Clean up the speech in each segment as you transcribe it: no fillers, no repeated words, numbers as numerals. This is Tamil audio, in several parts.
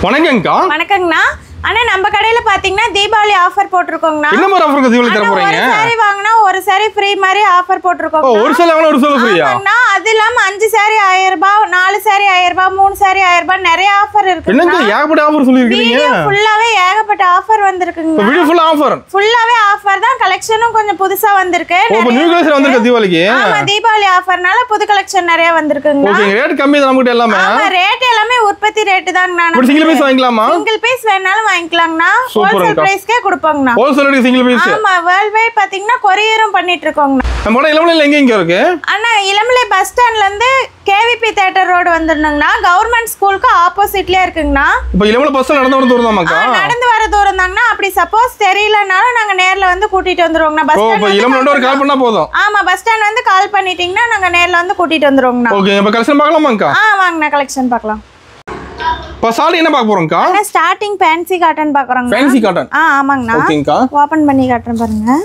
வணக்கங்கக்கா. வணக்கங்கண்ணா. அண்ணா நம்ம கடையில பாத்தீங்கன்னா தீபாவளி ஆஃபர் போட்டுருக்கோங்கண்ணா. என்ன மாதிரி ஆஃபர் தீபாவளி தர போறீங்க? ஒரு saree வாங்குனா ஒரு saree ஃப்ரீ மாதிரி ஆஃபர் போட்டுருக்கோங்க. ஒரு saree வாங்குனா ஒரு saree ஃப்ரீயா? ஆமாங்கண்ணா. அது இல்லாம 5 saree 1000 ரூபாய், 4 saree 1000 ரூபாய், 3 saree 1000 ரூபாய் நிறைய ஆஃபர் இருக்கு. என்னங்க ஏகப்பட்ட ஆஃபர் சொல்லிருக்கீங்க? வீடியோ ஃபுல்லாவே ஏகப்பட்ட ஆஃபர் வந்திருக்குங்க. வீடியோ ஃபுல்லா ஆஃபர். ஃபுல்லாவே ஆஃபர் தான். கலெக்ஷனும் கொஞ்சம் புதுசா வந்திருக்கு. இப்போ நியூ கலெக்ஷன் வந்திருக்கு தீபாவளிக்கு. ஆமா தீபாவளி ஆஃபர்னால புது கலெக்ஷன் நிறைய வந்திருக்குங்க. ஓகே ரேட் கம்மி தான் நமக்கு எல்லாமே. ஆமா ரேட் எல்லாமே உற்பத்தி ரேட் தாங்கண்ணா. ஒரு சிங்கிள் பீஸ் வாங்கிக்கலாமா? சிங்கிள் பீஸ் வேணாலும் வாங்கிக்கலாங்கண்ணா. ஹோல்சேல் பிரைஸ்க்கே கொடுப்போங்கண்ணா. Wholesale rate single piece. ஆமா வேர்ல்ட் வைட் பாத்தீங்கன்னா கொரியரும் பண்ணிட்டு இருக்கோங்கண்ணா. நம்ம கடை இளமலையில எங்க இருக்கு? அண்ணா இளமலை பஸ் ஸ்டாண்ட்ல இருந்து கேவிபி தியேட்டர் ரோடு வந்துடணுங்கண்ணா. கவர்மெண்ட் ஸ்கூலுக்கு ஆப்போசிட்லயே இருக்குங்கண்ணா. இப்போ இளமலை பஸ் நடந்து வர தூரம் தான்க்கா? நடந்து வர தூரம் தாங்கண்ணா. அப்படி சப்போஸ் தெரியலனாலும் நாங்க நேர்ல வந்து கூட்டிட்டு வந்துருவோங்கண்ணா. பஸ் இப்போ இளமலை ஒரு கால் பண்ணா போதும். ஆமா பஸ் ஸ்டாண்ட் வந்து கால் பண்ணிட்டீங்கன்னா நாங்க நேர்ல வந்து கூட்டிட்டு வந்துருவோங்கண்ணா. ஓகே இப்போ கலெக்ஷன் பார்க்கலாமாங்கக்கா? வாங்கண்ணா கலெக்ஷன் பார்க்கலாம். இப்போ சாரி என்ன பார்க்க போறோம்க்கா? ஸ்டார்டிங் ஃபேன்சி காட்டன் பார்க்கறோங்க. Fancy cotton. ஆமாங்கண்ணா. ஓகேங்கக்கா. ஓபன் பண்ணி காட்டுறேன் பாருங்க.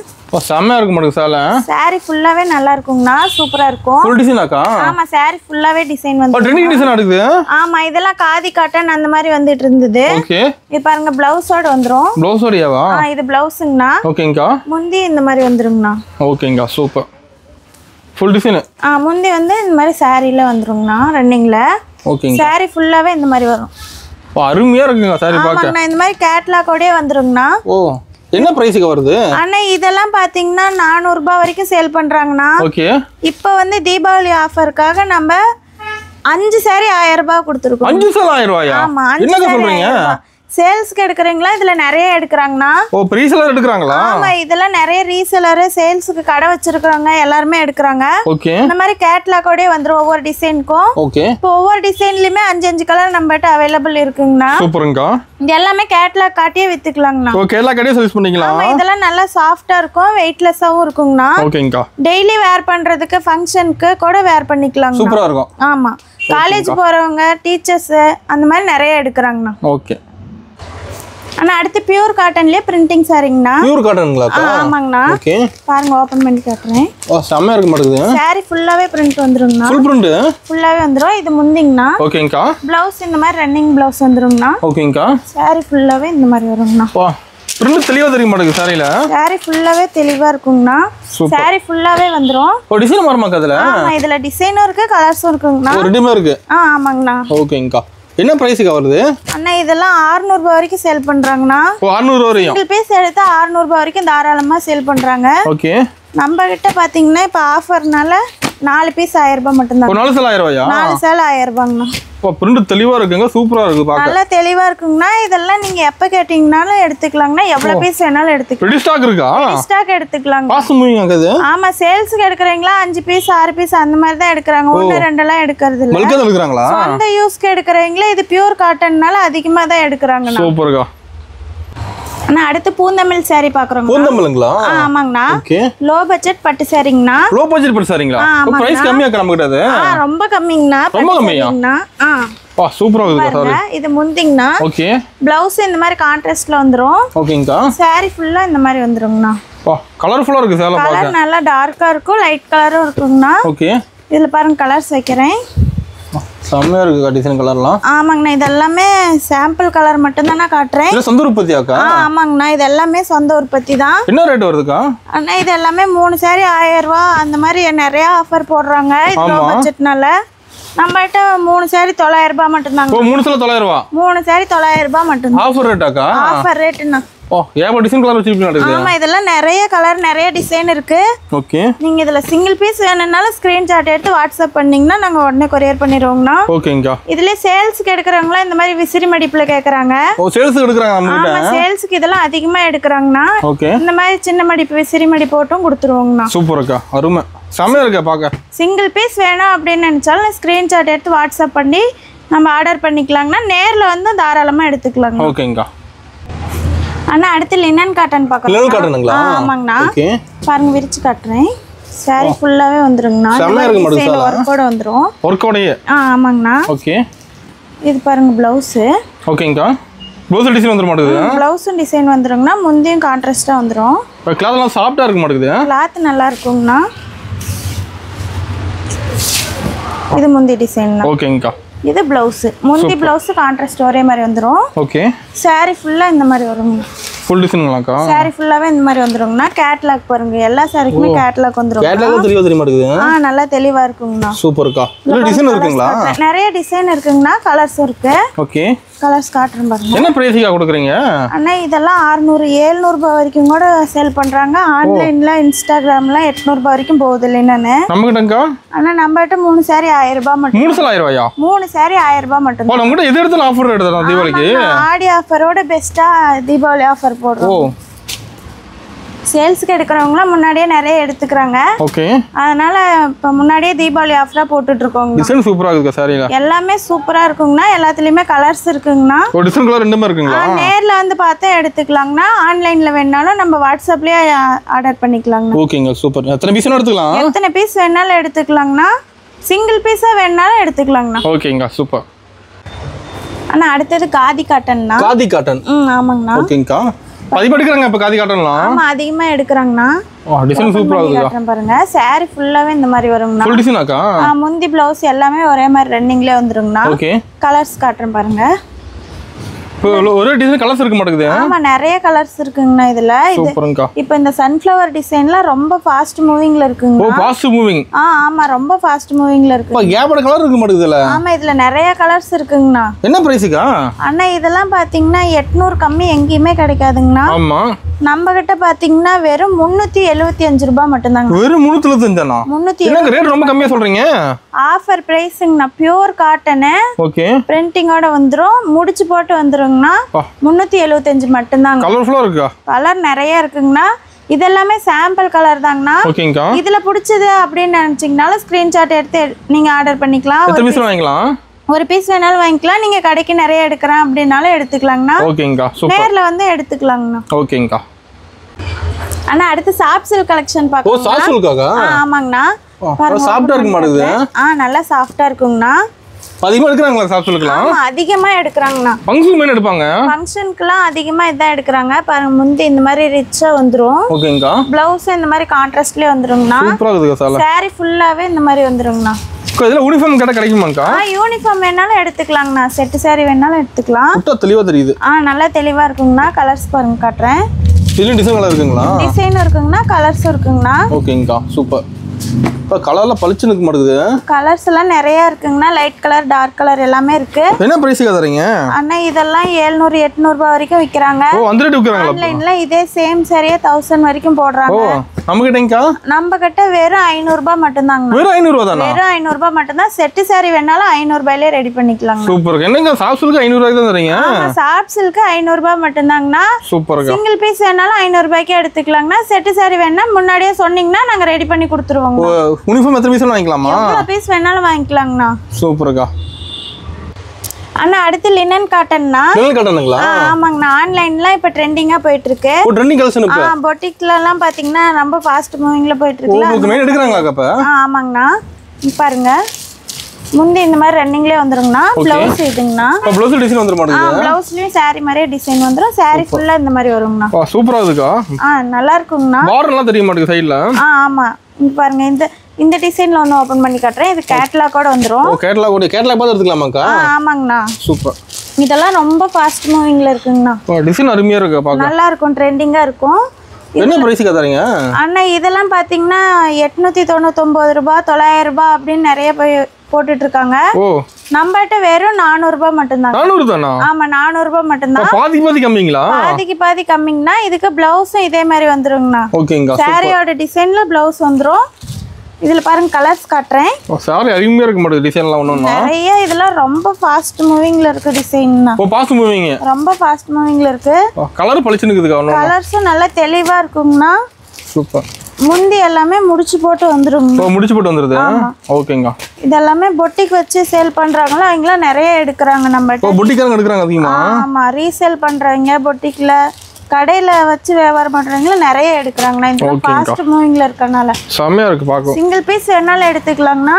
செம்மையா இருக்கு மாட்டேங்குது சாலை. சாரி ஃபுல்லாவே நல்லா இருக்குங்கண்ணா. சூப்பரா இருக்கும். ஃபுல் டிசைனாக்கா? ஆமா சாரி ஃபுல்லாவே டிசைன் வந்து ட்ரெண்டிங் டிசைன் இருக்குது. ஆமா இதெல்லாம் காதி காட்டன் அந்த மாதிரி வந்துட்டு இருந்தது. ஓகே இது பாருங்க பிளவுஸோட வந்துரும். ப்ளவுஸோடயாவா? இது பிளவுஸ்ங்கண்ணா. ஓகேங்கக்கா. முந்தி இந்த மாதிரி வந்துருங்கண்ணா. ஓகேங்கக்கா சூப்பர். Full design. முந்தி வந்து இந்த மாதிரி சாரில வந்துருங்கண்ணா ரன்னிங்ல. ஓகேங்க. சாரி ஃபுல்லாவே இந்த மாதிரி வரும். அருமையா இருக்குங்க சாரி பார்க்க. ஆமாங்கண்ணா இந்த மாதிரி கேட்லாகோடே வந்துருங்கண்ணா. ஓ என்ன பிரைஸ்க்கு வருது? அண்ணா இதெல்லாம் பாத்தீங்கன்னா 400 ரூபாய் வரைக்கும் சேல் பண்றாங்கண்ணா. ஓகே இப்போ வந்து தீபாவளி ஆஃபருக்காக நம்ம 5 saree 1000 ரூபாய் கொடுத்துருக்கோம். 5 saree 1000 ரூபாயா? ஆமா என்னங்க சொல்றீங்க? சேல்ஸ்க்கு எடுக்கறீங்களா? இதுல நிறைய எடுக்கறாங்கண்ணா. ஓ ரீசெலர் எடுக்கறாங்களா? ஆமா இதெல்லாம் நிறைய ரீசெலர் சேல்ஸ்க்கு கடை வச்சிருக்கறவங்க எல்லாரும் எடுக்கறாங்க. ஓகே இந்த மாதிரி கேட்லாகோடே வந்துரும் ஒவ்வொரு டிசைனுக்கும். ஓகே இப்போ ஒவ்வொரு டிசைன்லயுமே 5 கலர் நம்மகிட்ட அவைலபிள் இருக்குங்கண்ணா. சூப்பர்ங்கா. இது எல்லாமே கேட்லாக் காட்டியே வித்துக்கலாங்கண்ணா. ஓ கேட்லாக் காட்டியே சர்வீஸ் பண்ணிக்கலாம். ஆமா இதெல்லாம் நல்லா சாஃப்ட்டா இருக்கும், வெயிட்லெஸ்ஸாவும் இருக்குங்கண்ணா. ஓகேங்கா. டெய்லி வேர் பண்றதுக்கு ஃபங்க்ஷனுக்கு கூட வேர் பண்ணிக்கலாங்க. சூப்பரா இருக்கும். ஆமா காலேஜ் போறவங்க டீச்சர்ஸ் அந்த மாதிரி நிறைய எடுக்கறாங்கண்ணா. ஓகே அண்ணா அடுத்து பியூர் காட்டன்லயே பிரிண்டிங் சாரிங்கண்ணா. பியூர் காட்டன்ங்களா? ஆமாங்கண்ணா. ஓகே பாருங்க ஓபன் பண்ணி காட்டுறேன். ஓ செம்மயா இருக்கு மாட்டேங்குது. சாரி ஃபுல்லாவே பிரிண்ட் வந்துருங்கண்ணா. ஃபுல் பிரிண்ட் ஃபுல்லாவே வந்துரும். இது முந்திங்கண்ணா. ஓகேங்கா. ப்ளவுஸ் இந்த மாதிரி ரன்னிங் ப்ளவுஸ் வந்துருங்கண்ணா. ஓகேங்கா. சாரி ஃபுல்லாவே இந்த மாதிரி வருங்கண்ணா. வா பிரிண்ட் தெளிவா தெரிய மாட்டேங்குது சாரில. சாரி ஃபுல்லாவே தெளிவா இருக்குங்கண்ணா. சாரி ஃபுல்லாவே வந்துரும். ஓ டிசைன் மாறுமாக்கா அதுல? ஆமா இதுல டிசைனும் இருக்கு கலர்ஸும் இருக்குங்கண்ணா. ஒரு ரெண்டுமே இருக்கு. ஆமாங்கண்ணா. ஓகேங்கா. என்ன பிரைஸ்க்கு வருது? அண்ணா இதெல்லாம் 600 ரூபாய் வரைக்கும் சேல் பண்றாங்கண்ணா. ஓ 600 வரையும். சிங்கிள் பீஸ் எடுத்தா 600 ரூபாய் வரைக்கும் தாராளமா சேல் பண்றாங்க. ஓகே நம்ம கிட்ட பாத்தீங்கன்னா இப்ப ஆஃபர்னால 4 பீஸ் 1000 ரூபாய் மட்டும் தான். ஒரு 4 சேல் 1000 ரூபாயா? 4 சேல் 1000 ரூபாய்ங்கண்ணா. ஓ பிரிண்ட் தெளிவா இருக்குங்க, சூப்பரா இருக்கு பாக்க. நல்லா தெளிவா இருக்குங்கண்ணா. இதெல்லாம் நீங்க எப்ப கேட்டீங்கனாலும் எடுத்துக்கலாங்கண்ணா. எவ்வளவு பீஸ் வேணாலும் எடுத்துக்கலாம். ரெடி ஸ்டாக் இருக்கா? ஸ்டாக் எடுத்துக்கலாங்க. பாஸ் மூவிங் அது. ஆமா சேல்ஸ்க்கு எடுக்கறீங்களா 5 பீஸ் 6 பீஸ் அந்த மாதிரி தான் எடுக்கறாங்க. 1 2 எல்லாம் எடுக்கிறது இல்ல. மல்கா எடுக்கறாங்களா? சொந்த யூஸ்க்கு எடுக்கறீங்களா? இது பியூர் காட்டன்னால அதிகமா தான் எடுக்கறாங்கண்ணா. சூப்பர்க்கா. அண்ணா அடுத்து பூந்தமிழ் saree பாக்குறோம். பூந்தமிழ்ங்களா? ஆமாங்கண்ணா. ஓகே லோ பட்ஜெட் பட்டு சாரிங்கண்ணா. லோ பட்ஜெட் பட்டு சாரிங்களா? பிரைஸ் கம்மியா இருக்கு நம்ம கிட்ட அது. ரொம்ப கம்மிங்கண்ணா. ரொம்ப கம்மியா? வா சூப்பரா இருக்கு சாரி. இது முந்திங்கண்ணா. ஓகே ப்ளவுஸ் இந்த மாதிரி கான்ட்ராஸ்ட்ல வந்துரும். ஓகேங்கா. saree ஃபுல்லா இந்த மாதிரி வந்துருங்கண்ணா. வா கலர்ஃபுல்லா இருக்கு சேலை பாக்க. கலர் நல்லா டார்க்கா இருக்கும், லைட் கலரும் இருக்குங்கண்ணா. ஓகே இதுல பாருங்க கலர்ஸ் வைக்கிறேன். செம்மையா இருக்கு டிசைன் கலர்லாம். ஆமாங்கண்ணா இது எல்லாமே சாம்பிள் கலர் மட்டும் தான் நான் காட்டுறேன். இது சொந்த உற்பத்தியாக்கா? ஆமாங்கண்ணா இது எல்லாமே சொந்த உற்பத்தி தான். என்ன ரேட் வருதுக்கா? அண்ணா இது எல்லாமே 3 saree 1000 ரூபாய் அந்த மாதிரி நிறைய ஆஃபர் போடுறாங்க. இது லோ பட்ஜெட்னால நம்மகிட்ட 3 saree 900 ரூபாய் மட்டும் தாங்க. ஓ 3 சேலை 900 ரூபாய். 3 saree 900 ரூபாய் மட்டும் தான். ஆஃபர் ரேட்டாக்கா? ஆஃபர் ரேட்னா. ஓ ஏமா டிசைன் கலர் வச்சிருக்கீங்க? ஆமா இதெல்லாம் நிறைய கலர் நிறைய டிசைன் இருக்கு. ஓகே நீங்க இதுல சிங்கிள் பீஸ் வேணும்னாலும் ஸ்கிரீன்ஷாட் எடுத்து வாட்ஸ்அப் பண்ணீங்கன்னா நாங்க உடனே கொரியர் பண்ணிடுவோங்கண்ணா. ஓகேங்கா. இதுல சேல்ஸ்க்கு எடுக்கறவங்களா இந்த மாதிரி விசிறி மடிப்புல கேக்குறாங்க. ஓ சேல்ஸ்க்கு எடுக்கறாங்க நம்ம கிட்ட. ஆமா சேல்ஸ்க்கு இதெல்லாம் அதிகமா எடுக்கறாங்கண்ணா. ஓகே இந்த மாதிரி சின்ன மடிப்பு விசிறி மடிப்பு போட்டும் கொடுத்துருவோங்கண்ணா. சூப்பர்க்கா அருமை செமையா இருக்கா பாக்க. சிங்கிள் பீஸ் வேணும் அப்படின்னு நினைச்சாலும் ஸ்கிரீன்ஷாட் எடுத்து வாட்ஸ்அப் பண்ணி நம்ம ஆர்டர் பண்ணிக்கலாங்கண்ணா. நேர்ல வந்து தாராளமா எடுத்துக்கலாங்க. ஓகேங்கா. அண்ணா அடுத்து லினன் காட்டன் பார்க்கலாம். லினன் காட்டனுங்களா? ஆமாங்கண்ணா. ஓகே பாருங்க விரிச்சு காட்டுறேன். saree ஃபுல்லாவே வந்துருங்கண்ணா. செமையா இருக்கு மாடல் சார். ஒர்க்கோட வந்துரும். ஒர்க்கோடயே? ஆமாங்கண்ணா. ஓகே இது பாருங்க ப்ளவுஸ். ஓகேங்கா. ப்ளவுஸ் டிசைன் வந்துற மாட்டேங்குது. ப்ளவுஸும் டிசைன் வந்துருங்கண்ணா. முந்தியும் கான்ட்ராஸ்டா வந்துரும். கிளாத் எல்லாம் சாஃப்ட்டா இருக்க மாட்டேங்குது. கிளாத் நல்லா இருக்குங்கண்ணா. இது முந்தி டிசைன். ஓகேங்கா. இது ப்ளவுஸ். முந்தி ப்ளவுஸ் கான்ட்ராஸ்ட் ஒரே மாதிரி வந்துரும். ஓகே. saree ஃபுல்லா இந்த மாதிரி வரும். ஃபுல் டிசைன்ங்களாக்கா? saree ஃபுல்லாவே இந்த மாதிரி வந்துருங்கண்ணா. கேட்டலாக் பாருங்க, எல்லா சாரிக்குமே கேட்டலாக் வந்துரும். கேட்டலாக் தெரிய மாட்டேங்குது. நல்லா தெளிவா இருக்குங்கண்ணா. சூப்பர்க்கா. இதுல டிசைன் இருக்குங்களா? நிறைய டிசைன் இருக்குங்கண்ணா. கலர்ஸ் இருக்கு. ஓகே. கலர்ஸ் காட்டுறேன் பாருங்க. என்ன பிரைஸ்க்கா கொடுக்குறீங்க? அண்ணா இதெல்லாம் 600 700 ரூபாய் வரைக்கும் கூட சேல் பண்றாங்க. ஆன்லைன்ல இன்ஸ்டாகிராம்ல 800 ரூபாய் வரைக்கும் போகுது இல்லைன்னு. நம்ம கிட்டங்க அண்ணா நம்மகிட்ட 3 saree 1000 ரூபாய் மட்டும். 3 saree 1000 ரூபாயா? 3 saree 1000 ரூபாய் மட்டும். நம்ம கிட்ட எது எடுத்தாலும் ஆஃபர் எடுத்துறோம் தீபாவளிக்கு. ஆடி ஆஃபரோட பெஸ்டா தீபாவளி ஆஃபர் போடுறோம். சேல்ஸ்க்கு எடுக்கிறவங்களாம் முன்னாடியே நிறைய எடுத்துக்கிறாங்க. ஓகே. அதனால இப்போ முன்னாடியே தீபாவளி ஆஃபரா போட்டுட்டு இருக்கோங்க. டிசைன் சூப்பரா இருக்குங்க சாரில. எல்லாமே சூப்பரா இருக்குங்கண்ணா. எல்லாத்துலயுமே கலர்ஸ் இருக்குங்கண்ணா. ஒரு டிசைன் கலர் ரெண்டுமே இருக்குங்களா? நேர்ல வந்து பார்த்தா எடுத்துக்கலாங்கண்ணா. ஆன்லைன்ல வேணாலும் நம்ம வாட்ஸ்அப்லயே ஆர்டர் பண்ணிக்கலாங்கண்ணா. ஓகேங்க சூப்பர். எத்தனை பீஸ் எடுத்துக்கலாம்? எத்தனை பீஸ் வேணாலும் எடுத்துக்கலாங்கண்ணா. சிங்கிள் பீஸா வேணாலும் எடுத்துக்கலாங்கண்ணா. ஓகேங்க சூப்பர். அண்ணா அடுத்தது காதி காட்டன்ண்ணா. காதி காட்டன். ஆமாங்கண்ணா. ஓகேங்கா. அதிகமா எடுக்கறாங்க இப்ப காதி காட்டன்லாம். ஆமா அதிகமா எடுக்கறாங்கண்ணா. டிசைன் சூப்பரா இருக்குங்க. பாருங்க saree ஃபுல்லாவே இந்த மாதிரி வருங்கண்ணா. ஃபுல் டிசைனாக்கா? முந்தி ப்ளவுஸ் எல்லாமே ஒரே மாதிரி ரன்னிங்ல வந்துருங்கண்ணா. ஓகே. கலர்ஸ் காட்டுறேன் பாருங்க. ஒரே டிசைன் கலர்ஸ் இருக்க மாட்டேங்குது. ஆமா நிறைய கலர்ஸ் இருக்குங்கண்ணா இதுல. சூப்பர்ங்கா. இப்போ இந்த சன்ஃப்ளவர் டிசைன்ல ரொம்ப ஃபாஸ்ட் மூவிங்ல இருக்குங்க. Fast moving. ஆமா ரொம்ப ஃபாஸ்ட் மூவிங்ல இருக்கு. கேப்போட கலர் இருக்க மாட்டேங்குதுல. ஆமா இதுல நிறைய கலர்ஸ் இருக்குங்கண்ணா. என்ன பிரைஸ்க்கா? அண்ணா இதெல்லாம் பாத்தீங்கன்னா 800 கம்மி எங்கேயுமே கிடைக்காதுங்கண்ணா. ஆமா. நம்ம கிட்ட பாத்தீங்கன்னா வெறும் 375 ரூபாய் மட்டும் தாங்க. வெறும் 375 என்னங்க ரேட் ரொம்ப கம்மியா சொல்றீங்க? ஆஃபர் பிரைஸ்ங்கண்ணா. Pure cotton. ஓகே. பிரிண்டிங்கோட வந்துரும். முடிச்சு போட்டு வந்துருங்கண்ணா. 375 மட்டும் தாங்க. கலர்ஃபுல்லா இருக்கா? கலர் நிறைய இருக்குங்கண்ணா. இதெல்லாமே சாம்பிள் கலர் தாங்கண்ணா. ஓகேங்கா. இதுல பிடிச்சது அப்படின்னு நினைச்சீங்கனாலும் ஸ்கிரீன்ஷாட் எடுத்து நீங்க ஆர்டர் பண்ணிக்கலாம். எத்தனை பீஸ் வாங்கிக்கலாம்? ஒரு பீஸ் வேணாலும் வாங்கிக்கலாம். நீங்க கடைக்கு நிறைய எடுக்கிறேன் அப்படினாலும் எடுத்துக்கலாங்கண்ணா. ஓகேங்கா சூப்பர். நேர்ல வந்து எடுத்துக்கலாங்கண்ணா. ஓகேங்கா. அண்ணா அடுத்து சாஃப்ட் சில்க் கலெக்ஷன் பார்க்கலாம். ஓ சாஃப்ட் சில்காக்கா? ஆமாங்கண்ணா. சாஃப்ட்டா இருக்க மாட்டேங்குது. நல்லா சாஃப்ட்டா இருக்குங்கண்ணா. அதிகமா எடுக்கறாங்களா சாஃப்ட் சில்க்லாம்? ஆமா அதிகமா எடுக்கறாங்கண்ணா. ஃபங்க்ஷன் மேல எடுப்பாங்க. ஃபங்க்ஷனுக்குலாம் அதிகமா இதான் எடுக்கறாங்க. பாருங்க முந்தி இந்த மாதிரி ரிச்சா வந்துரும். ஓகேங்கா. ப்ளவுஸ் இந்த மாதிரி கான்ட்ராஸ்ட்லயே வந்துருங்கண்ணா. சூப்பரா இருக்குங்க சார். saree ஃபுல்லாவே இந்த மாதிரி வந்துருங்கண்ணா. இதுல யூனிஃபார்ம் கேட்டா கிடைக்குமாங்கா? யூனிஃபார்ம் வேணாலும் எடுத்துக்கலாங்கண்ணா. செட் saree வேணாலும் எடுத்துக்கலாம். புட்டா தெளிவா தெரியுது. நல்லா தெளிவா இருக்குங்கண்ணா. கலர்ஸ் பாருங்க காட்டுறேன். இதுல டிசைன் கலர் இருக்குங்களா? டிசைன் இருக்குங்கண்ணா. கலர்ஸ் இருக்குங்கண்ணா. ஓகேங்கா சூப்பர். இப்ப கலர்ல பளிச்சுன்னு இருக்க மாட்டேங்குது. கலர்ஸ் எல்லாம் நிறைய இருக்குங்கண்ணா. லைட் கலர் டார்க் கலர் எல்லாமே இருக்கு. என்ன பிரைஸ்க்கு தரீங்க? அண்ணா இதெல்லாம் 700 800 ரூபாய் வரைக்கும் விக்கிறாங்க. ஓ அந்த ரேட் விக்கிறாங்களா? ஆன்லைன்ல இதே சேம் சரியா 1000 வரைக்கும் போடுறாங்க. ஓ நம்ம கிட்டங்கா? நம்ம கிட்ட வெறும் 500 ரூபாய் மட்டும் தாங்க. வெறும் 500 ரூபாய் தானா? வெறும் 500 ரூபாய் மட்டும் தான். செட் saree வேணாலும் 500 ரூபாயிலே ரெடி பண்ணிக்கலாங்க. சூப்பர். என்னங்க சாஃப்ட் சில்க் 500 ரூபாய்க்கு தான் தரீங்க? சாஃப்ட் சில்க் 500 ரூபாய் மட்டும் தாங்கண்ணா. சூப்பர்ங்க. சிங்கிள் பீஸ் வேணாலும் 500 ரூபாய்க்கு எடுத்துக்கலாங்கண்ணா. செட் saree வேணா முன்னாடியே சொன்னீங்கன்னா நாங்க ரெடி பண்ணி கொடுத்துருவோம். யூனிஃபார்ம் எத்தனை பீஸ் வாங்கிக்கலாமா? எவ்வளவு பீஸ் வேணாலும் வாங்கிக்கலாங்கண்ணா. சூப்பர்க்கா. அண்ணா அடுத்து லினன் காட்டன்னா. லினன் காட்டனுங்களா? ஆமாங்கண்ணா. ஆன்லைன்ல இப்ப ட்ரெண்டிங்கா போயிட்டு இருக்கு. ஓ ட்ரெண்டிங் கலெக்ஷன் இப்ப. பொட்டிக்ல எல்லாம் பாத்தீங்கன்னா ரொம்ப ஃபாஸ்ட் மூவிங்ல போயிட்டு இருக்குல. உங்களுக்கு மெயின் எடுக்கறாங்களா அப்ப? ஆமாங்கண்ணா. பாருங்க முந்தி இந்த மாதிரி ரன்னிங்லயே வந்துருங்கண்ணா. ப்ளவுஸ் இதுங்கண்ணா. ப்ளவுஸ் டிசைன் வந்துற மாட்டேங்குது. ப்ளவுஸ்லயும் saree மாதிரியே டிசைன் வந்துரும். saree ஃபுல்லா இந்த மாதிரி வருங்கண்ணா. சூப்பரா இருக்குக்கா. நல்லா இருக்குங்கண்ணா. பார்டர் எல்லாம் தெரிய மாட்டேங்குது சைடுல. ஆமா இங்க பாருங்க. இந்த டிசைன்ல ஒன்னு ஓபன் பண்ணி காட்டுறேன். இது கேட்டலாகோட வந்துரும். ஓ கேட்டலாக் பார்த்து எடுத்துக்கலாமாக்கா? ஆமாங்கண்ணா. சூப்பர். இதெல்லாம் ரொம்ப ஃபாஸ்ட் மூவிங்ல இருக்குங்கண்ணா. டிசைன் அருமையா இருக்கு பாக்க. நல்லா இருக்கும். ட்ரெண்டிங்கா இருக்கும். என்ன பிரைஸ்க்கு தரீங்க? அண்ணா இதெல்லாம் பாத்தீங்கன்னா 899 ரூபாய் 900 ரூபாய் அப்படின்னு நிறைய போட்டுட்டு இருக்காங்க. ஓ நம்மகிட்ட வெறும் 400 ரூபாய் மட்டும் தான். 400 தானா? ஆமா 400 ரூபாய் மட்டும் தான். பாதி கம்மிங்களா? பாதி கம்மிங்கண்ணா. இதுக்கு பிளவுஸும் இதே மாதிரி வந்துருங்கண்ணா. ஓகேங்க. சாரியோட டிசைன்ல பிளவுஸ் வந்துரும். இதுல பாருங்க கலர்ஸ் காட்டுறேன். சாரி அருமையா இருக்கு மாட்டேங்குது டிசைன்லாம் ஒண்ணுன்னா. நிறைய இதெல்லாம் ரொம்ப ஃபாஸ்ட் மூவிங்ல இருக்கு டிசைன்னா. ஓ ஃபாஸ்ட் மூவிங். ரொம்ப ஃபாஸ்ட் மூவிங்ல இருக்கு. கலர் பளிச்சுன்னு இருக்குதுக்கா ஒண்ணு. கலர்ஸும் நல்லா தெளிவா இருக்குங்கண்ணா. சூப்பர். முந்தி எல்லாமே முடிச்சு போட்டு வந்துருங்க. ஓ முடிச்சு போட்டு வந்துருது. ஓகேங்க. இதெல்லாமே பொட்டிக் வச்சு சேல் பண்றாங்களா? அவங்கள நிறைய எடுக்கறாங்க நம்மட்ட. ஓ பொட்டிக்காரங்க எடுக்கறாங்க அதிகமா? ஆமா ரீசேல் பண்றவங்க பொட்டிக்ல கடையில வச்சு வியாபாரம் பண்றவங்க நிறைய எடுக்கறாங்கண்ணா. இந்த ஃபாஸ்ட் மூவிங்ல இருக்கனால செமையா இருக்கு பாக்க. சிங்கிள் பீஸ் வேணாலும் எடுத்துக்கலாங்கண்ணா.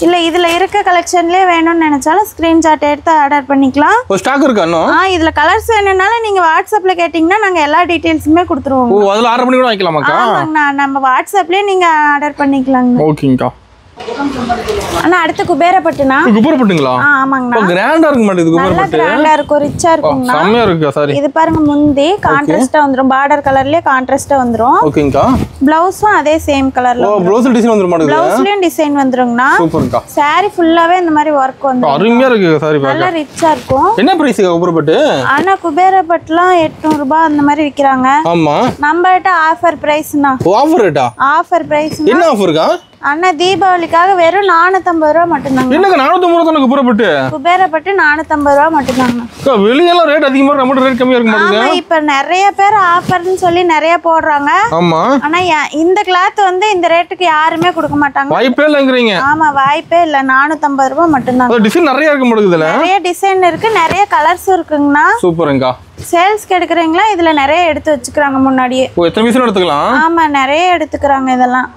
இல்ல இதுல இருக்க கலெக்ஷன்லயே வேணும்னு நினைச்சாலும் ஸ்கிரீன்ஷாட் எடுத்து ஆர்டர் பண்ணிக்கலாம். ஒரு ஸ்டாக் இருக்கா இன்னும்? இதுல கலர்ஸ் வேணும்னாலும் நீங்க வாட்ஸ்அப்ல கேட்டிங்கனா நாங்க எல்லா டீடைல்ஸுமே கொடுத்துருவோம். ஓ அதுல ஆர்டர் பண்ணி கூட வாங்கிக்கலாமாக்கா? ஆமாங்கண்ணா. நம்ம வாட்ஸ்அப்லயே நீங்க ஆர்டர் பண்ணிக்கலாங்க. ஓகேங்கா. அண்ணா அடுத்து குபேரப்பட்டுனா. குபேரப்பட்டுங்களா? ஆமாங்கண்ணா. கிராண்டா இருக்க மாட்டேங்குது குபேரப்பட்டு. கிராண்டா இருக்கும், ரிச்சா இருக்கும்ண்ணா. செமையா இருக்கு சாரி. இது பாருங்க முந்தி கான்ட்ராஸ்டா வந்துரும், பார்டர் கலர்லயே கான்ட்ராஸ்டா வந்துரும். ஓகேங்கா. ப்ளவுஸும் அதே சேம் கலர்ல. ஓ ப்ளவுஸ் டிசைன் வந்துரும் மாட்டேங்குது. ப்ளவுஸ்லயும் டிசைன் வந்துருங்கண்ணா. சூப்பர்க்கா. சாரி ஃபுல்லாவே இந்த மாதிரி வர்க் வந்துரும். அருமையா இருக்கு சாரி பாக்க. நல்லா ரிச்சா இருக்கும். என்ன பிரைஸ்ங்க குபேரப்பட்டு? ஆனா குபேரப்பட்டுலாம் 800 ரூபாய் அந்த மாதிரி விக்கிறாங்க. ஆமா. நம்மகிட்ட ஆஃபர் பிரைஸ்னா. ஆஃபர் ரேட்டா? Offer price. என்ன ஆஃபர்க்கா? அண்ணா தீபாவளிக்காக வெறும் 450 ரூபாய் மட்டும்தாங்க. என்னங்க 450 ரூபாய் தான குபேரப்பட்டு? குபேரப்பட்டு 450 ரூபாய் மட்டும்தாங்க. வெளியெல்லாம் ரேட் அதிகமா இருக்கு, நம்ம ரேட் கம்மியா இருக்கு மாட்டேங்குது. ஆமா இப்ப நிறைய பேர் ஆஃபர்னு சொல்லி நிறைய போடுறாங்க. ஆமா. ஆனா இந்த கிளாத் வந்து இந்த ரேட்டுக்கு யாருமே கொடுக்க மாட்டாங்க. வாய்ப்பே இல்லங்கறீங்க. ஆமா வாய்ப்பே இல்ல. 450 ரூபாய் மட்டும்தாங்க. டிசைன் நிறைய இருக்கு மாட்டேங்குதுல. நிறைய டிசைன் இருக்கு, நிறைய கலர்ஸ் இருக்குங்கண்ணா. சூப்பர்ங்கா. சேல்ஸ்க்கு எடுக்கிறீங்களா? இதுல நிறைய எடுத்து வச்சுக்கிறாங்க முன்னாடியே. ஓ எத்தனை பீஸ் எடுத்துக்கலாம்? ஆமா நிறைய எடுத்துக்கிறாங்க இதெல்லாம்.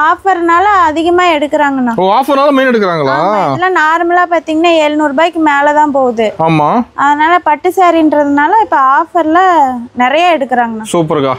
ஆஃபர்னால அதிகமா எடுக்கறாங்கண்ணா. ஓ ஆஃபர்னால மெயின் எடுக்கறாங்களா? இதெல்லாம் நார்மலா பாத்தீங்கன்னா 700 ரூபாய்க்கு மேல தான் போகுது. ஆமா. அதனால பட்டு சாரின்றதுனால இப்ப ஆஃபர்ல நிறைய எடுக்கறாங்கண்ணா. சூப்பர்க்கா.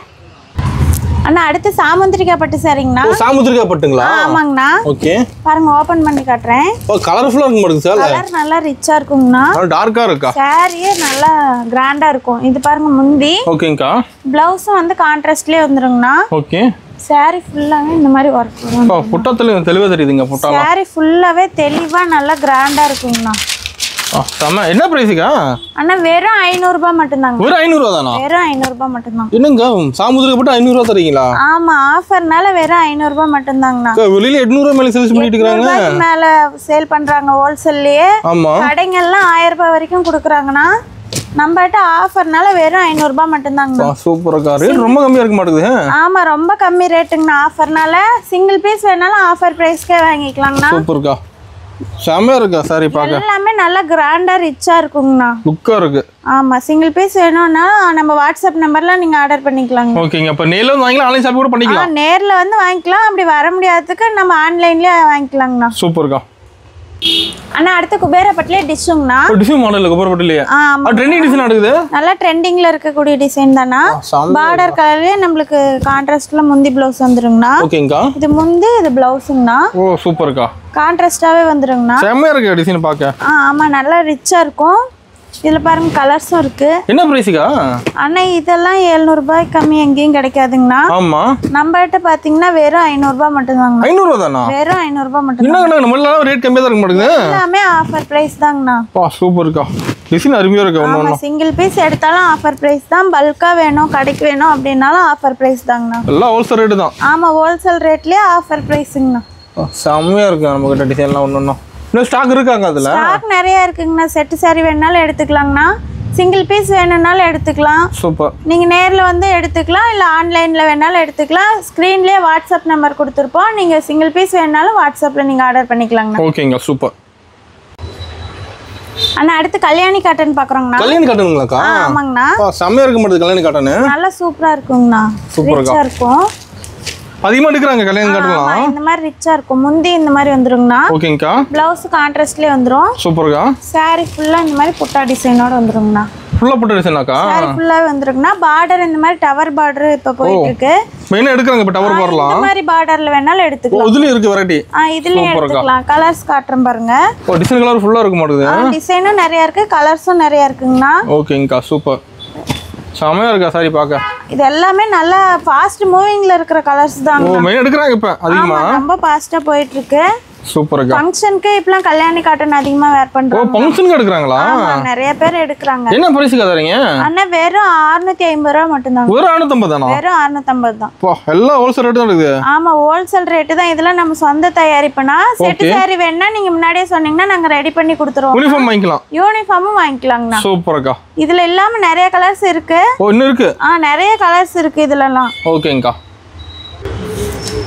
அண்ணா அடுத்து சாமுந்திரிகா பட்டு சாரிங்கண்ணா. ஓ சாமுந்திரிகா பட்டுங்களா? ஆமாங்கண்ணா. ஓகே. பாருங்க ஓபன் பண்ணி காட்டுறேன். ஓ கலர்ஃபுல்லா இருக்கு மாட்டேங்குது சார். கலர் நல்லா ரிச்சா இருக்குங்கண்ணா. டார்க்கா இருக்கா? சாரியே நல்லா கிராண்டா இருக்கும். இது பாருங்க முந்தி. ஓகேங்கா. ப்ளவுஸும் வந்து கான்ட்ராஸ்ட்லயே வந்துருங்கண்ணா. ஓகே. சாரி ஃபுல்லாவே இந்த மாதிரி வர்க் வரும். புட்டத்துல தெளிவா தெரியுதுங்க புட்டா. சாரி ஃபுல்லாவே தெளிவா நல்லா கிராண்டா இருக்குங்கண்ணா. சம என்ன பிரைஸ்க்கா? அண்ணா வெறும் 500 ரூபாய் மட்டும்தாங்க. வெறும் 500 ரூபாய் தானா? வெறும் 500 ரூபாய் மட்டும்தான். என்னங்க சாமுந்திரிகா பட்டு 500 ரூபாய் தரீங்களா? ஆமா ஆஃபர்னால வெறும் 500 ரூபாய் மட்டும்தாங்கண்ணா. வெளியில 800 ரூபாய் மேல சேல்ஸ் பண்ணிட்டு இருக்காங்க. மேல சேல் பண்றாங்க ஹோல்சேல்லயே. ஆமா. கடைங்கெல்லாம் 1000 ரூபாய் வரைக்கும் கொடுக்குறாங்கண்ணா. நம்மகிட்ட ஆஃபர்னால வெறும் 500 ரூபாய் மட்டும்தாங்கண்ணா. சூப்பர்க்கா. ரேட் ரொம்ப கம்மியா இருக்க மாட்டேங்குது. ஆமா ரொம்ப கம்மி ரேட்டுங்கண்ணா. ஆஃபர்னால சிங்கிள் பீஸ் வேணாலும் ஆஃபர் பிரைஸ்க்கே வாங்கிக்கலாங்கண்ணா. சூப்பர்க்கா. செமையா இருக்கா சாரி பாக்க. எல்லாமே நல்லா கிராண்டா ரிச்சா இருக்குங்கண்ணா. லுக்கா இருக்கு. ஆமா சிங்கிள் பீஸ் வேணும்னா நம்ம வாட்ஸ்அப் நம்பர்ல நீங்க ஆர்டர் பண்ணிக்கலாங்க. ஓகேங்க. அப்ப நேர்ல வந்து வாங்கிக்கலாம், ஆன்லைன் ஷாப்பிங் கூட பண்ணிக்கலாம். நேர்ல வந்து வாங்கிக்கலாம். அப்படி வர முடியாததுக்கு நம்ம ஆன்லைன்லயே வாங்கிக்கலாங்கண்ணா. சூப்பர்க்கா. அண்ணா அடுத்து குபேரப்பட்டுலயே டிஷ்ஷுங்கண்ணா. டிசைன் மாடல்ல குபேரப்பட்டுலயே. ஆமா ட்ரெண்டிங் டிசைன் நடக்குது. நல்லா ட்ரெண்டிங்ல இருக்கக்கூடிய டிசைன் தானா. பார்டர் கலர்லயே நமக்கு கான்ட்ராஸ்ட்ல முந்தி ப்ளவுஸ் வந்துருங்கண்ணா. ஓகேங்கா. இது முந்தி இது ப்ளவுஸ்ங்கண்ணா. ஓ சூப்பர்க்கா. கான்ட்ராஸ்டாவே வந்துருங்கண்ணா. செமையா இருக்கு டிசைன் பாக்க. ஆமா நல்லா ரிச்சா இருக்கும். இதுல பாருங்க கலர்ஸும் இருக்கு. என்ன பிரைஸ்க்கா? அண்ணா இதெல்லாம் 700 ரூபாய் கம்மி எங்கேயும் கிடைக்காதுங்கண்ணா. ஆமா. நம்ம கிட்ட பாத்தீங்கன்னா வெறும் 500 ரூபாய் மட்டும்தாங்க. 500 ரூபாய் தானா? வெறும் 500 ரூபாய் மட்டும். என்ன நம்ம எல்லாம் ரேட் கம்மியா தான் இருக்க மாட்டேங்குது. எல்லாமே ஆஃபர் பிரைஸ் தாங்கண்ணா. சூப்பர்க்கா. டிசைன் அருமையா இருக்கு. ஆமா சிங்கிள் பீஸ் எடுத்தாலும் ஆஃபர் பிரைஸ் தான். பல்கா வேணும் கடைக்கு வேணும் அப்படினாலும் ஆஃபர் பிரைஸ் தாங்கண்ணா. எல்லாம் ஹோல்சேல் ரேட் தான். ஆமா ஹோல்சேல் ரேட்லயே ஆஃபர் பிரைஸ்ங்கண்ணா. செமையா இருக்கு. நம்ம கிட்ட டிசைன்லாம் ஒண்ணு இன்னும் ஸ்டாக் இருக்காங்க அதுல. ஸ்டாக் நிறைய இருக்குங்கண்ணா. செட் சாரி வேணாலும் எடுத்துக்கலாங்கண்ணா. சிங்கிள் பீஸ் வேணும்னாலும் எடுத்துக்கலாம். சூப்பர். நீங்க நேர்ல வந்து எடுத்துக்கலாம், இல்ல ஆன்லைன்ல வேணாலும் எடுத்துக்கலாம். ஸ்கிரீன்லயே வாட்ஸ்அப் நம்பர் கொடுத்துருப்போம். நீங்க சிங்கிள் பீஸ் வேணாலும் வாட்ஸ்அப்ல நீங்க ஆர்டர் பண்ணிக்கலாங்கண்ணா. ஓகேங்க சூப்பர். அண்ணா அடுத்து கல்யாணி காட்டன் பாக்குறோங்கண்ணா. கல்யாணி காட்டனுங்களாக்கா? ஆமாங்கண்ணா. செமையா இருக்க மாட்டேங்குது கல்யாணி காட்டன். நல்லா சூப்பரா இருக்குங்கண்ணா. ரிச்சா இருக்கும். அதிகமா எடுக்கறாங்க கல்யாணி காட்டன்லாம். இந்த மாதிரி ரிச்சா இருக்கும். முந்தி இந்த மாதிரி வந்துருங்கண்ணா. ஓகேங்கா. ப்ளவுஸ் கான்ட்ராஸ்ட்லயே வந்துரும். சூப்பர்க்கா. சாரி ஃபுல்லா இந்த மாதிரி புட்டா டிசைனோட வந்துருங்கண்ணா. ஃபுல்லா புட்டா டிசைனாக்கா? சாரி ஃபுல்லாவே வந்துருங்கண்ணா. பார்டர் இந்த மாதிரி டவர் பார்டர் இப்ப போயிட்டு இருக்கு. மெயினா எடுக்கறாங்க இப்ப டவர் பார்டலாம். இந்த மாதிரி பார்டர்ல வேணாலும் எடுத்துக்கலாம். இதுலயும் இருக்கு வெரைட்டி. இதுலயும் எடுத்துக்கலாம். கலர்ஸ் காட்றேன் பாருங்க. டிசைன் கலர் ஃபுல்லா இருக்க மாட்டேங்குது. டிசைனும் நிறைய இருக்கு, கலர்ஸும் நிறைய இருக்குங்கண்ணா. ஓகேங்கா சூப்பர். செமையா இருக்கா சாரி பாக்க. இது எல்லாமே நல்லா ஃபாஸ்ட் மூவிங்ல இருக்கிற கலர்ஸ் தான். மெயின் எடுக்கறாங்க இப்ப அதிகமா. ரொம்ப ஃபாஸ்டா போயிட்டு இருக்கு. சூப்பர்க்கா. ஃபங்க்ஷனுக்கு இப்பலாம் கல்யாணி காட்டன் அதிகமா வேர் பண்றாங்க. ஃபங்க்ஷனுக்கு எடுக்கறாங்களா? ஆமா நிறைய பேர் எடுக்கறாங்க. என்ன பிரைஸ்க்கு தரீங்க? அண்ணா வெறும் 650 ரூபாய் மட்டும் தான். வெறும் 650 தானா? வெறும் 650 தான். எல்லாம் ஹோல்சேல் ரேட் தான் இருக்கு. ஆமா ஹோல்சேல் ரேட் தான். இதெல்லாம் நம்ம சொந்த தயாரிப்புனா. செட் சாரி வேணா நீங்க முன்னாடியே சொன்னீங்கன்னா நாங்க ரெடி பண்ணி கொடுத்துருவோம். யூனிஃபார்ம் வாங்கிக்கலாம். யூனிஃபார்மும் வாங்கிக்கலாங்கண்ணா. சூப்பர்க்கா. இதுல எல்லாமே நிறைய கலர்ஸ் இருக்கு. இன்னும் இருக்கு. நிறைய கலர்ஸ் இருக்கு இதுலலாம். ஓகேங்கா.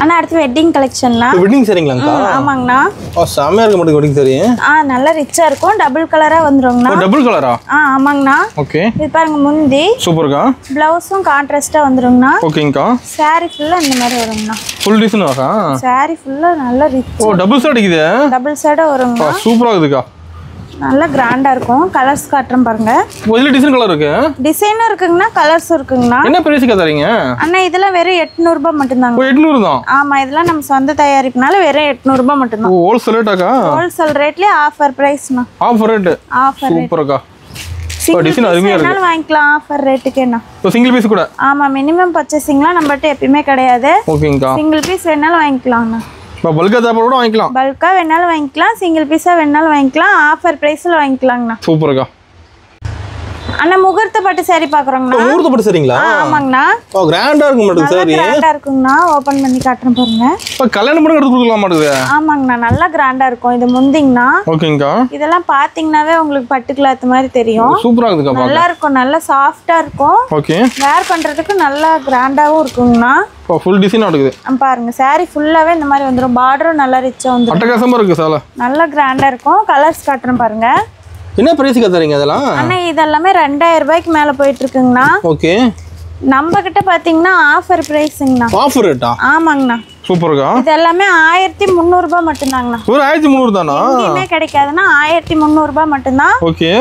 அண்ணா அடுத்து வெட்டிங் கலெக்ஷன்னா. வெட்டிங் சரிங்களாங்கா? ஆமாங்கண்ணா. செமையா இருக்க மாட்டேங்குது வெட்டிங் சரி. நல்லா ரிச்சா இருக்கும். டபுள் கலரா வந்துருங்கண்ணா. டபுள் கலரா? ஆமாங்கண்ணா. ஓகே. இது பாருங்க முந்தி. சூப்பர்க்கா. ப்ளவுஸும் கான்ட்ராஸ்டா வந்துருங்கண்ணா. ஓகேங்கா. சாரி ஃபுல்லா இந்த மாதிரி வருங்கண்ணா. ஃபுல் டிசைன் வரா? சாரி ஃபுல்லா நல்ல ரிச். டபுள் சைடு இருக்குது. டபுள் சைடா வருங்கண்ணா. சூப்பரா இருக்குதுக்கா. நல்லா கிராண்டா இருக்கும். கலர்ஸ் காட்டுறேன் பாருங்க. இதுல டிசைன் கலர் இருக்கு. டிசைனும் இருக்குங்கண்ணா, கலர்ஸும் இருக்குங்கண்ணா. என்ன பிரைஸ்க்கு தரீங்க? அண்ணா இதெல்லாம் வெறும் 800 ரூபாய் மட்டும் தாங்க. 800 தான். ஆமா, இதெல்லாம் நம்ம சொந்த தயாரிப்புனால வெறும் 800 ரூபாய் மட்டும் தான். ஹோல்சேல் ரேட்டாக்கா? ஹோல்சேல் ரேட்லயே ஆஃபர் பிரைஸ்ண்ணா. Offer rate. Offer rate. சூப்பர்க்கா. டிசைன் அருமையா இருக்கு. என்னால வாங்கிக்கலாம் ஆஃபர் ரேட்டுக்கு என்ன. சிங்கிள் பீஸ் கூட? ஆமா, மினிமம் பர்சேசிங்லாம் நம்மட்ட எப்பவுமே கிடையாது. ஓகேங்கா. சிங்கிள் பீஸ் வேணாலும் வாங்கிக்கலாம்ண்ணா. பல்கா தேவை கூட வாங்கிக்கலாம். பல்கா வேணாலும் வாங்கிக்கலாம், சிங்கிள் பீஸா வேணாலும் வாங்கிக்கலாம். ஆஃபர் பிரைஸ்ல வாங்கிக்கலாங்கண்ணா. சூப்பர்க்கா. அண்ணா முகூர்த்த பட்டு saree பாக்குறோங்கண்ணா. முகூர்த்த பட்டு சரிங்களா? ஆமாங்கண்ணா. கிராண்டா இருக்கும் மேடம் சாரி. கிராண்டா இருக்குங்கண்ணா. ஓபன் பண்ணி காட்டுறேன் பாருங்க. கல்யாண மண்டபம் எடுத்து கொடுக்கலாம் மாட்டேங்குது. ஆமாங்கண்ணா, நல்லா கிராண்டா இருக்கும். இது முந்திங்கண்ணா. ஓகேங்கா. இதெல்லாம் பாத்தீங்கன்னாவே உங்களுக்கு பட்டு கிளாத் மாதிரி தெரியும். சூப்பரா இருக்குக்கா. நல்லா இருக்கும், நல்லா சாஃப்ட்டா இருக்கும். ஓகே. வேர் பண்றதுக்கு நல்லா கிராண்டாவும் இருக்குங்கண்ணா. ஃபுல் டிசைன் இருக்குது. பாருங்க saree ஃபுல்லாவே இந்த மாதிரி வந்துரும். பார்டரும் நல்லா ரிச்சா வந்துரும். அட்டகாசமா இருக்கு சால. நல்லா கிராண்டா இருக்கும். கலர்ஸ் காட்டுறேன் பாருங்க. என்ன பிரைஸ்க்கு தரீங்க இதெல்லாம்? அண்ணா இதெல்லாம் 2000 ரூபாய்க்கு மேல போயிட்டு இருக்குங்கண்ணா. ஓகே. நம்ம கிட்ட பாத்தீங்கன்னா ஆஃபர் பிரைஸ்ங்கண்ணா. ஆஃபர் ரேட்டா? ஆமாங்கண்ணா. சூப்பர்க்கா. இது எல்லாமே 1300 ரூபாய் மட்டும் தாங்கண்ணா. ஒரு 1300 தானா? எங்கேயுமே கிடைக்காதுன்னா 1300 ரூபாய் மட்டும் தான். ஓகே.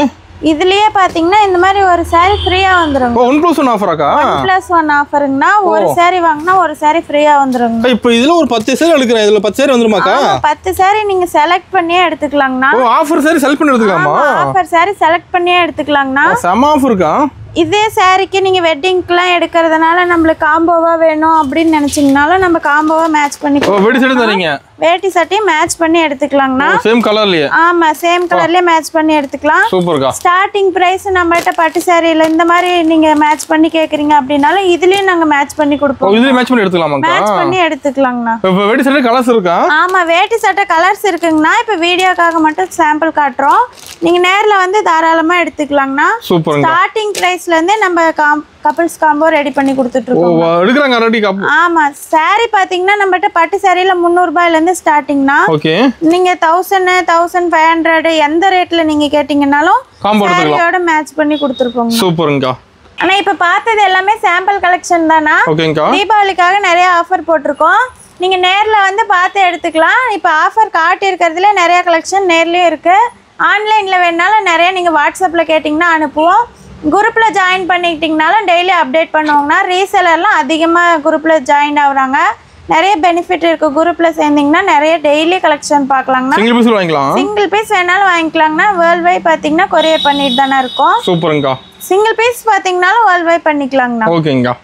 இதுலயே பாத்தீங்கன்னா இந்த மாதிரி ஒரு saree ஃப்ரீயா வந்துரும். 1+1 ஆஃபராக்கா? 1+1 ஆஃபர்ங்கனா ஒரு saree வாங்குனா ஒரு saree ஃப்ரீயா வந்துருங்க. இப்போ இதுல ஒரு 10 saree எடுக்கறேன். இதுல 10 saree வந்துருமாக்கா? 10 saree நீங்க செலக்ட் பண்ணியே எடுத்துக்கலாம்னா. ஆஃபர் saree செலக்ட் பண்ணி எடுத்துக்கலாமா? ஆஃபர் saree செலக்ட் பண்ணியே எடுத்துக்கலாம்னா. செம ஆஃபர்க்கா. இதே சாரிக்கு நீங்க வெட்டிங்க்குலாம் எடுக்கிறதுனால நம்மளுக்கு காம்போவா வேணும் அப்படின்னு நினைச்சீங்கனாலும் நம்ம காம்போவா மேட்ச் பண்ணி வேட்டி சட்டை தரீங்க. வேட்டி சட்டையும் மேட்ச் பண்ணி எடுத்துக்கலாம்னா. சேம் கலர்லயே? ஆமா, சேம் கலர்லயே மேட்ச் பண்ணி எடுத்துக்கலாம். சூப்பர்க்கா. ஸ்டார்டிங் பிரைஸ் நம்மள்ட்ட பட்டு சாரியில இந்த மாதிரி நீங்க மேட்ச் பண்ணி கேக்குறீங்க அப்படினாலும் இதுலயும் நாங்க மேட்ச் பண்ணி கொடுப்போம். இதுலயே மேட்ச் பண்ணி எடுத்துக்கலாமா? மேட்ச் பண்ணி எடுத்துக்கலாம்னா. இப்போ வேட்டி சட்டை கலர்ஸ் இருக்கா? ஆமா, வேட்டி சட்டை கலர்ஸ் இருக்குங்கனா. இப்போ வீடியோக்காக மட்டும் சாம்பிள் காட்டுறோம். நீங்க நேர்ல வந்து தாராளமா எடுத்துக்கலாம்னா. சூப்பர்ங்க. ஸ்டார்டிங் பிரைஸ்ல இருந்தே நம்ம கப்பிள்ஸ் காம்போ ரெடி பண்ணி கொடுத்துட்டு இருக்கோம். எடுக்கறாங்க ரெடி காம்போ. ஆமா, saree பாத்தீங்கன்னா நம்மட்ட பட்டு சாரியில 300 ரூபாயில இருந்து ஸ்டார்டிங்னா. ஓகே. நீங்க 1000 1500 எந்த ரேட்ல நீங்க கேட்டிங்கனாலும் காம்போ எடுத்துக்கலாம். சாரியோட மேட்ச் பண்ணி கொடுத்துருப்போம். சூப்பர்ங்கா. ஆனா இப்ப பார்த்தது எல்லாமே சாம்பிள் கலெக்ஷன் தானா. ஓகேங்கா. தீபாவளிக்காக நிறைய ஆஃபர் போட்டுருக்கோம். நீங்க நேர்ல வந்து பார்த்து எடுத்துக்கலாம். இப்ப ஆஃபர் காட்டி இருக்கிறதுல நிறைய கலெக்ஷன் நேர்லயும் இருக்கு. ஆன்லைன்ல வேணாலும் நிறைய நீங்க வாட்ஸ்அப்ல கேட்டிங்கன்னா அனுப்புவோம். குரூப்ல ஜாயின் பண்ணிக்கிட்டீங்கனாலும் டெய்லி அப்டேட் பண்ணுவாங்கன்னா. ரீசெலர்லாம் அதிகமாக குரூப்ல ஜாயின் ஆகுறாங்க. நிறைய பெனிஃபிட் இருக்கு. குரூப்ல சேர்ந்தீங்கன்னா நிறைய டெய்லி கலெக்ஷன் பார்க்கலாங்கண்ணா. சிங்கிள் பீஸ் வாங்கிக்கலாம். சிங்கிள் பீஸ் வேணாலும் வாங்கிக்கலாங்கண்ணா. வேர்ல்ட் வைட் பார்த்தீங்கன்னா கொரியர் பண்ணிட்டு தானே இருக்கோம். சூப்பர்ங்கா. சிங்கிள் பீஸ் பார்த்தீங்கன்னாலும் வேர்ல்ட் வைட் பண்ணிக்கலாங்கண்ணா. ஓகேங்கா.